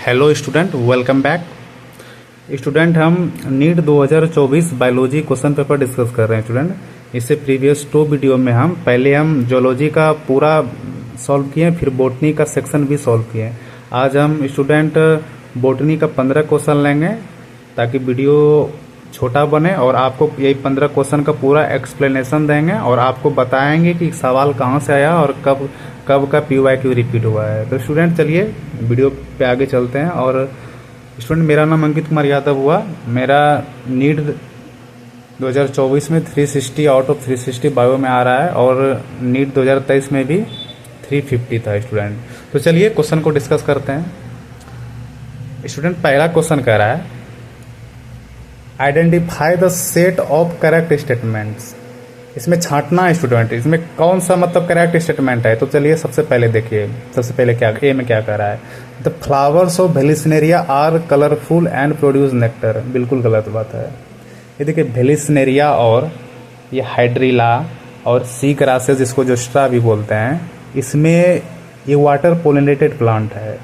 Hello student, welcome back. Student, हम NEET 2024 biology question paper discuss कर रहे हैं। स्टूडेंट, इससे प्रीवियस 2 वीडियो में हम जोलॉजी का पूरा सॉल्व किए, फिर बोटनी का सेक्शन भी सॉल्व किए। आज हम स्टूडेंट बोटनी का 15 क्वेश्चन लेंगे ताकि वीडियो छोटा बने और आपको यही 15 क्वेश्चन का पूरा एक्सप्लेनेशन देंगे और आपको बताएंगे कि सवाल कहाँ से आया और कब कब का PYQ रिपीट हुआ है। तो स्टूडेंट, चलिए वीडियो पे आगे चलते हैं। और स्टूडेंट, मेरा नाम अंकित कुमार यादव हुआ। मेरा नीट 2024 में 360 आउट ऑफ 360 बायो में आ रहा है और नीट 2023 में भी 350 था। स्टूडेंट, तो चलिए क्वेश्चन को डिस्कस करते हैं। स्टूडेंट, पहला क्वेश्चन कह रहा है identify the set of correct statements. इसमें छांटना है स्टूडेंट, इसमें कौन सा मतलब करेक्ट स्टेटमेंट है। तो चलिए सबसे पहले देखिए, सबसे पहले क्या ए में क्या कह रहा है, the flowers of vallisneria are colourful and produce nectar. बिल्कुल गलत बात है। ये देखिए, वेलिस्नेरिया और ये हाइड्रिला और सी ग्रासेस, जिसको जोस्ट्रा भी बोलते हैं, इसमें ये वाटर पोलिनेटेड प्लांट है।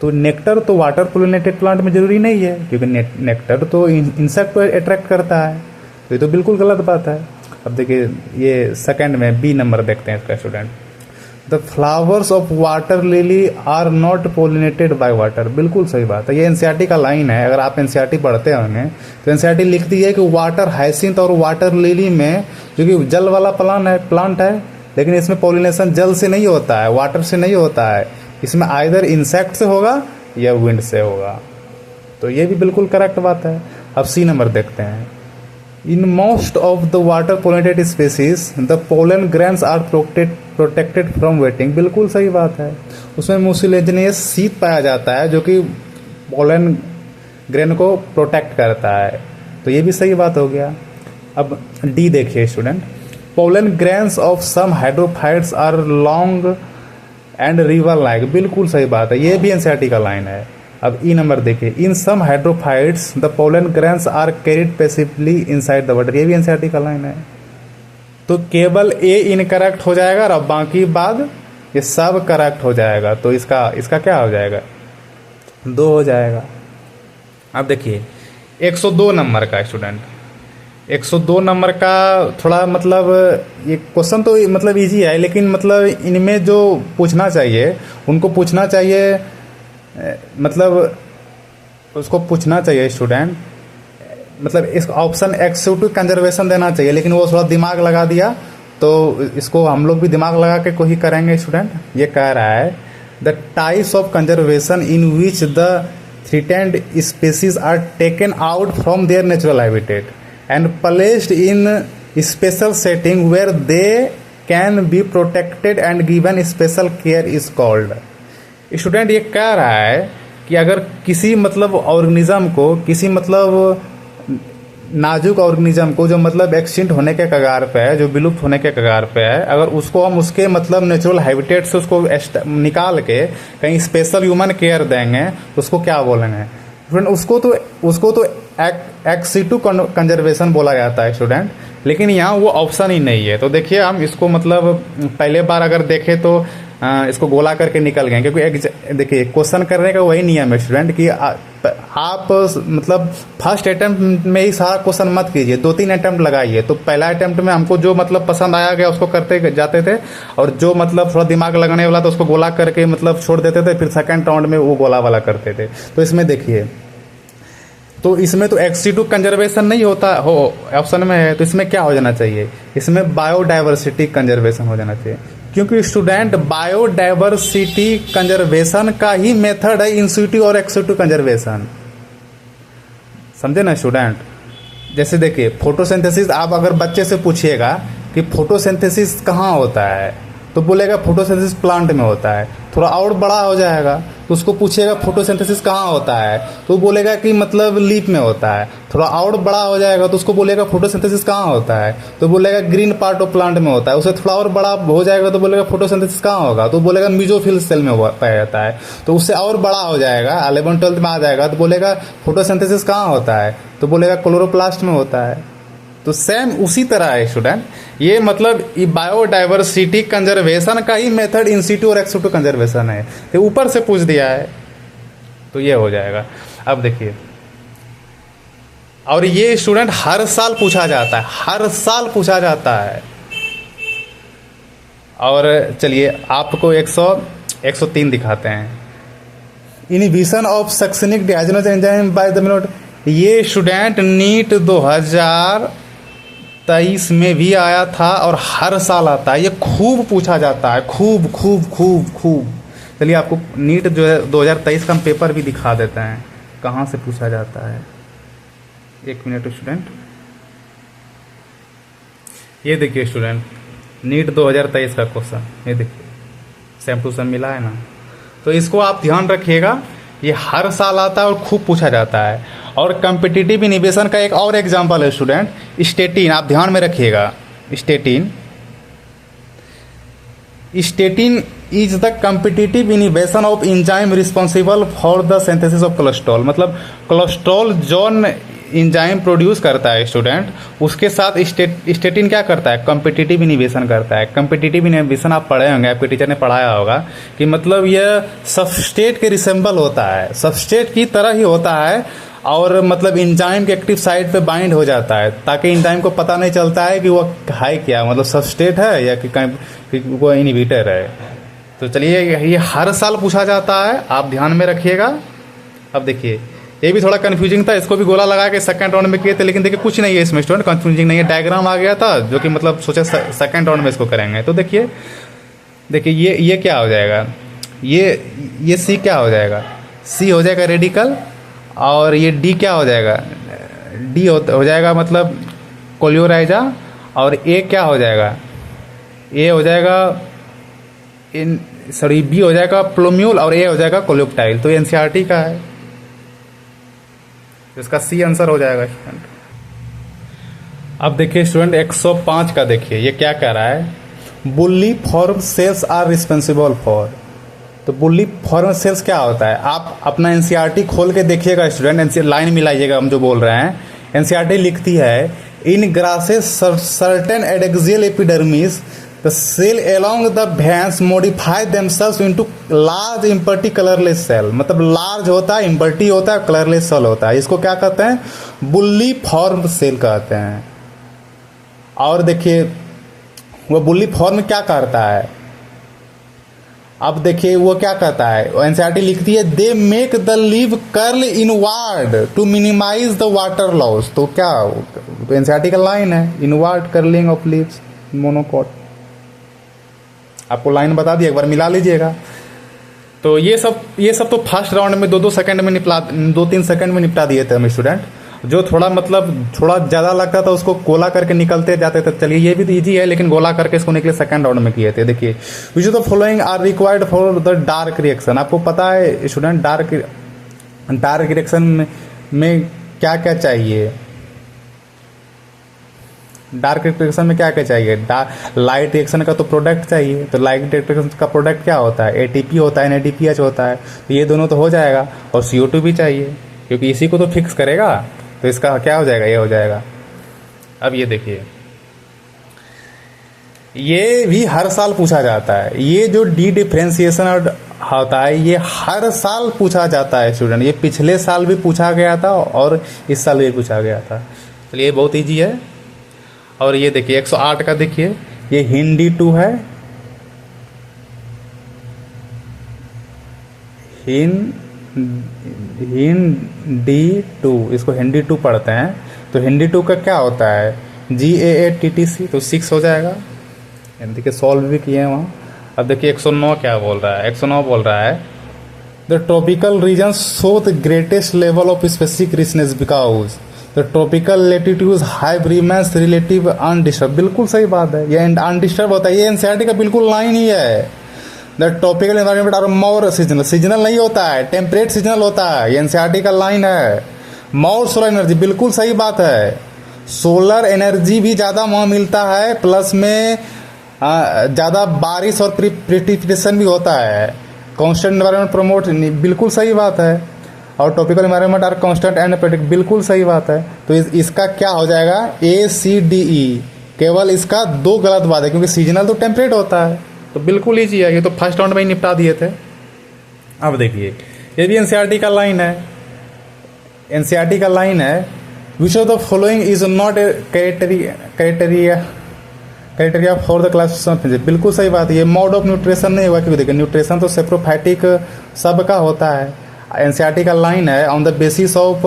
तो नेक्टर तो वाटर पोलिनेटेड प्लांट में जरूरी नहीं है, क्योंकि नेक्टर तो इंसेक्ट को अट्रैक्ट करता है। तो ये तो बिल्कुल गलत बात है। अब देखिए, ये सेकंड में बी नंबर देखते हैं इसका। Student, the flowers of water lily are not pollinated by water. बिल्कुल सही बात है। ये एनसीईआरटी का लाइन है। अगर आप एनसीईआरटी पढ़ते होंगे तो एनसीईआरटी लिखती है कि वाटर हाइसिंथ और वाटर लिली में, जो कि जल वाला प्लांट है, लेकिन इसमें पोलिनेशन जल से नहीं होता है, वाटर से नहीं होता है। इसमें आइदर इंसेक्ट से होगा या विंड से होगा। तो ये भी बिल्कुल करेक्ट बात है। अब सी नंबर देखते हैं। In most of the water pollinated species the pollen grains are protected from wetting. बिल्कुल सही बात है। उसमें म्यूसिलेजिनियस सीड पाया जाता है जो कि पोलन ग्रेन को प्रोटेक्ट करता है। तो ये भी सही बात हो गया। अब डी देखिए student, pollen grains of some hydrophytes are long and river like. बिल्कुल सही बात है। ये भी एनसीईआरटी का लाइन है। अब ई नंबर देखिए, in some hydrophytes the pollen grains are carried passively inside the water. ये भी एनसीईआरटी का लाइन है। तो केवल ए इनकरेक्ट हो जाएगा और अब बाकी बाद ये सब करेक्ट हो जाएगा। तो इसका क्या हो जाएगा, 2 हो जाएगा। अब देखिए 102 नंबर का स्टूडेंट, 102 नंबर का थोड़ा मतलब ये क्वेश्चन तो मतलब इजी है, लेकिन मतलब इनमें जो पूछना चाहिए उनको पूछना चाहिए, मतलब उसको पूछना चाहिए स्टूडेंट, मतलब इस ऑप्शन एक्सिक्यूटिव कंजर्वेशन देना चाहिए, लेकिन वो थोड़ा दिमाग लगा दिया। तो इसको हम लोग भी दिमाग लगा के कोई करेंगे स्टूडेंट। ये कह रहा है the types of conservation in which the threatened species are taken out from their natural habitat and placed in special setting where they can be protected and given special care is called. Student, ये कह रहा है कि अगर किसी मतलब organism को, किसी मतलब नाजुक ऑर्गेनिज्म को जो मतलब एक्सटिंक्ट होने के कगार पे है, जो विलुप्त होने के कगार पे है, अगर उसको हम उसके मतलब नेचुरल हैबिटेट से उसको निकाल के कहीं स्पेशल ह्यूमन केयर देंगे तो उसको क्या बोलेंगे स्टूडेंट? उसको तो एक्सिक्यूटिव कंजर्वेशन बोला जाता है स्टूडेंट, लेकिन यहाँ वो ऑप्शन ही नहीं है। तो देखिए, हम इसको मतलब पहले बार अगर देखें तो इसको गोला करके निकल गए, क्योंकि देखिए क्वेश्चन करने का वही नियम है स्टूडेंट कि आप मतलब फर्स्ट अटेम्प्ट में ही सारा क्वेश्चन मत कीजिए, 2-3 अटेम्प्ट लगाइए। तो पहला अटेम्प्ट में हमको जो मतलब पसंद आया गया उसको करते जाते थे, और जो मतलब थोड़ा दिमाग लगने वाला तो उसको गोला करके मतलब छोड़ देते थे, फिर सेकंड राउंड में वो गोला वाला करते थे। तो इसमें देखिए, तो इसमें तो एक्सिक्यूटिव कंजर्वेशन नहीं होता हो ऑप्शन में है, तो इसमें क्या हो जाना चाहिए, इसमें बायोडाइवर्सिटी कंजर्वेशन हो जाना चाहिए। क्योंकि स्टूडेंट बायोडाइवर्सिटी कंजर्वेशन का ही मेथड है इंस्टीट्यूटिव और एक्सिक्यूटिव कंजर्वेशन। समझे ना स्टूडेंट? जैसे देखिए फोटोसिंथेसिस, आप अगर बच्चे से पूछिएगा कि फोटोसिंथेसिस कहाँ होता है तो बोलेगा फोटोसिंथेसिस प्लांट में होता है। थोड़ा और बड़ा हो जाएगा तो उसको पूछिएगा फोटोसिंथेसिस कहाँ होता है तो बोलेगा कि मतलब लीफ में होता है। थोड़ा और बड़ा हो जाएगा तो उसको बोलेगा फोटोसिंथेसिस कहाँ होता है तो बोलेगा ग्रीन पार्ट ऑफ प्लांट में होता है। उससे थोड़ा और बड़ा हो जाएगा तो बोलेगा फोटोसिंथेसिस कहाँ होगा तो बोलेगा मीजोफिल सेल में पाया जाता है। तो उससे और बड़ा हो जाएगा, 11th-12th में आ जाएगा तो बोलेगा फोटोसिंथेसिस कहाँ होता है तो बोलेगा क्लोरोप्लास्ट में होता है। तो सेम उसी तरह है स्टूडेंट, ये मतलब बायोडाइवर्सिटी कंजर्वेशन का ही मेथड इंस्टीट्यूट और एक्सटीट्यूट कंजर्वेशन है। तो ऊपर से पूछ दिया है तो ये हो जाएगा। अब देखिए, और ये स्टूडेंट हर साल पूछा जाता है, हर साल पूछा जाता है। और चलिए आपको 103 दिखाते हैं। Inhibition of succinic dehydrogenase enzyme by the minute. ये स्टूडेंट नीट 2023 में भी आया था और हर साल आता है, ये खूब पूछा जाता है, खूब खूब खूब खूब। चलिए आपको नीट जो है 2023 का हम पेपर भी दिखा देते हैं, कहाँ से पूछा जाता है। एक मिनट स्टूडेंट, ये देखिए स्टूडेंट, नीट 2023 का क्वेश्चन, ये देखिए सेम टू सेम मिला है ना। तो इसको आप ध्यान रखिएगा, ये हर साल आता है और खूब पूछा जाता है। और कम्पिटिटिव इनिबिशन का एक और एग्जांपल है स्टूडेंट, स्टेटिन। आप ध्यान में रखिएगा, statin is the competitive inhibition of enzyme responsible for the synthesis of cholesterol. मतलब कोलेस्ट्रॉल जोन एंजाइम प्रोड्यूस करता है स्टूडेंट, उसके साथ स्टेटिन क्या करता है, कम्पिटिटिव इनिबिशन करता है। कम्पिटिटिव इनिबिशन आप पढ़े होंगे, आपके टीचर ने पढ़ाया होगा कि मतलब यह सबस्ट्रेट के रिसेंबल होता है, सबस्ट्रेट की तरह ही होता है, और मतलब एंजाइम के एक्टिव साइट पे बाइंड हो जाता है, ताकि एंजाइम को पता नहीं चलता है कि वो है क्या, मतलब सबस्ट्रेट है या कि वो इनिबिटर है। तो चलिए ये हर साल पूछा जाता है, आप ध्यान में रखिएगा। अब देखिए, ये भी थोड़ा कंफ्यूजिंग था, इसको भी गोला लगा के सेकंड राउंड में किए थे, लेकिन देखिए कुछ नहीं है इसमें स्टूडेंट, कंफ्यूजिंग नहीं है। डायग्राम आ गया था जो कि मतलब सोचा सेकंड राउंड में इसको करेंगे। तो देखिए ये क्या हो जाएगा, ये सी क्या हो जाएगा, सी हो जाएगा रेडिकल, और ये डी क्या हो जाएगा, डी हो जाएगा मतलब कोलियोराइजा, और ए क्या हो जाएगा, ए हो जाएगा बी हो जाएगा प्लोम्यूल, और ए हो जाएगा कोलियोप्टाइल। तो एनसीईआरटी का है, इसका सी आंसर हो जाएगा स्टूडेंट। अब देखिए स्टूडेंट 105 का देखिए, ये क्या कह रहा है, bulliform cells are responsible for. तो बुल्ली फॉर्म सेल्स क्या होता है, आप अपना एनसीईआरटी खोल के देखिएगा स्टूडेंट, लाइन मिलाइएगा हम जो बोल रहे हैं। एनसीईआरटी लिखती है, in grasses certain adaxial epidermis the cell along the veins modify themselves into large impurity colourless cell. मतलब लार्ज होता है, इम्पर्टी होता है, कलरलेस सेल होता है। इसको क्या कहते हैं, बुल्ली फॉर्म सेल कहते हैं। और देखिए वो बुल्ली फॉर्म क्या करता है, अब देखिए वो क्या कहता है, एनसीईआरटी लिखती है, they make the leave curl inward to minimise the water loss. तो क्या, तो एनसीईआरटी का लाइन है, inward curling of leaves monocot. आपको लाइन बता दिया, एक बार मिला लीजिएगा। तो ये सब तो फर्स्ट राउंड में 2-2 सेकंड में 2-3 सेकंड में निपटा दिए थे हम स्टूडेंट। जो थोड़ा ज़्यादा लगता था उसको गोला करके निकलते जाते थे। चलिए ये भी तो ईजी है, लेकिन गोला करके इसको निकले सेकंड राउंड में किए थे। देखिए, which of the following are required for the dark reaction. आपको पता है स्टूडेंट डार्क रिएक्शन में क्या क्या चाहिए, डार्क रिएक्शन में क्या क्या चाहिए, लाइट रिएक्शन का तो प्रोडक्ट चाहिए। तो लाइट रिएक्शन का प्रोडक्ट क्या होता है, एटीपी होता है, एनएडीपीएच होता है। तो ये दोनों तो हो जाएगा, और CO2 भी चाहिए, क्योंकि इसी को तो फिक्स करेगा। तो इसका क्या हो जाएगा, ये हो जाएगा। अब ये देखिए, ये भी हर साल पूछा जाता है। ये जो डी डिफरेंशिएशन होता है, ये हर साल पूछा जाता है स्टूडेंट। ये पिछले साल भी पूछा गया था और इस साल भी पूछा गया था। चलिए ये बहुत ईजी है। और ये देखिए 108 का देखिए, ये हिंदी 2 है, हिंदी 2, इसको हिंदी 2 पढ़ते हैं। तो हिंदी 2 का क्या होता है, GAATTC, तो 6 हो जाएगा। देखिए सॉल्व भी किए हैं वहाँ। अब देखिए 109 क्या बोल रहा है, 109 बोल रहा है, the tropical region show the greatest level of specific richness because the tropical latitude high remains relative undisturb. बिल्कुल सही बात है, ये अनडिस्टर्ब होता है। ये एनसीईआरटी का बिल्कुल लाइन ही है। The tropical environment are more seasonal, seasonal नहीं होता है, टेम्परेट सीजनल होता है। ये एनसीईआरटी का लाइन है। मोर सोलर एनर्जी, बिल्कुल सही बात है। सोलर एनर्जी भी ज़्यादा वहाँ मिलता है, प्लस में ज़्यादा बारिश और प्रिसिपिटेशन भी होता है। कांस्टेंट एनवायरमेंट प्रमोट, बिल्कुल सही बात है। और topical environment are constant and predict, बिल्कुल सही बात है। तो इसका क्या हो जाएगा, ACDE। केवल इसका 2 गलत बात है, क्योंकि सीजनल तो टेम्परेट होता है। तो बिल्कुल ईजी है, ये तो फर्स्ट राउंड में ही निपटा दिए थे। अब देखिए ये भी एनसीईआरटी का लाइन है, एनसीईआरटी का लाइन है, विच of the following is not a criteria for the classification of physics. बिल्कुल सही बात है, ये मोड ऑफ न्यूट्रिशन नहीं होगा, क्योंकि देखिए न्यूट्रिशन तो सेप्रोफैटिक सबका होता है। एनसीईआरटी का लाइन है, on the basis of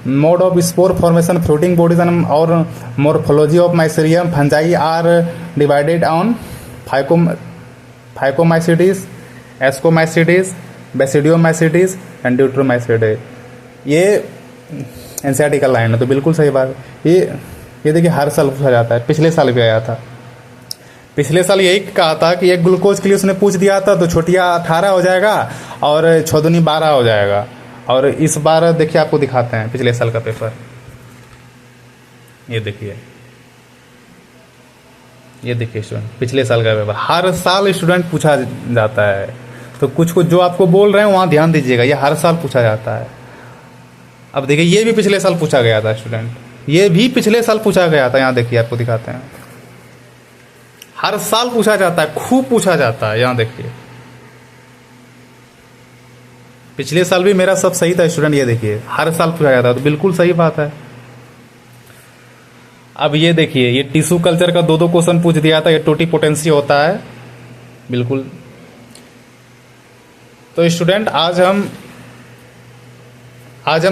mode of spore formation fruiting bodies and और morphology of mycelium fungi are divided on phycomycetes, ascomycetes, basidiomycetes and deuteromycetes. ये एनसीईआरटी का लाइन है, तो बिल्कुल सही बात है। ये देखिए हर साल पूछा जाता है, पिछले साल भी आया था। पिछले साल यही कहा था कि एक ग्लूकोज के लिए उसने पूछ दिया था, तो छोटिया 18 हो जाएगा और 6 दूनी 12 हो जाएगा। और इस बार देखिए आपको दिखाते हैं पिछले साल का पेपर, ये देखिए स्टूडेंट, पिछले साल का पेपर हर साल स्टूडेंट पूछा जाता है। तो कुछ जो आपको बोल रहे हैं वहाँ ध्यान दीजिएगा, ये हर साल पूछा जाता है। अब देखिए ये भी पिछले साल पूछा गया था स्टूडेंट, ये भी पिछले साल पूछा गया था। यहाँ देखिए आपको दिखाते हैं, हर साल पूछा जाता है, खूब पूछा जाता है। यहाँ देखिए पिछले साल भी मेरा सब सही था स्टूडेंट, ये देखिए हर साल पूछा जाता है, तो बिल्कुल सही बात है। अब ये देखिए, ये टिश्यू कल्चर का 2 क्वेश्चन पूछ दिया था, ये टोटीपोटेंसी होता है बिल्कुल। तो स्टूडेंट आज हम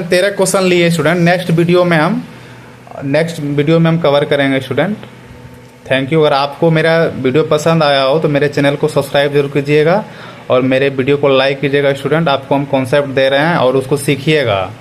13 क्वेश्चन लिए स्टूडेंट। नेक्स्ट वीडियो में हम कवर करेंगे स्टूडेंट। Thank you. अगर आपको मेरा वीडियो पसंद आया हो तो मेरे चैनल को सब्सक्राइब जरूर कीजिएगा और मेरे वीडियो को लाइक कीजिएगा स्टूडेंट। आपको हम कॉन्सेप्ट दे रहे हैं और उसको सीखिएगा।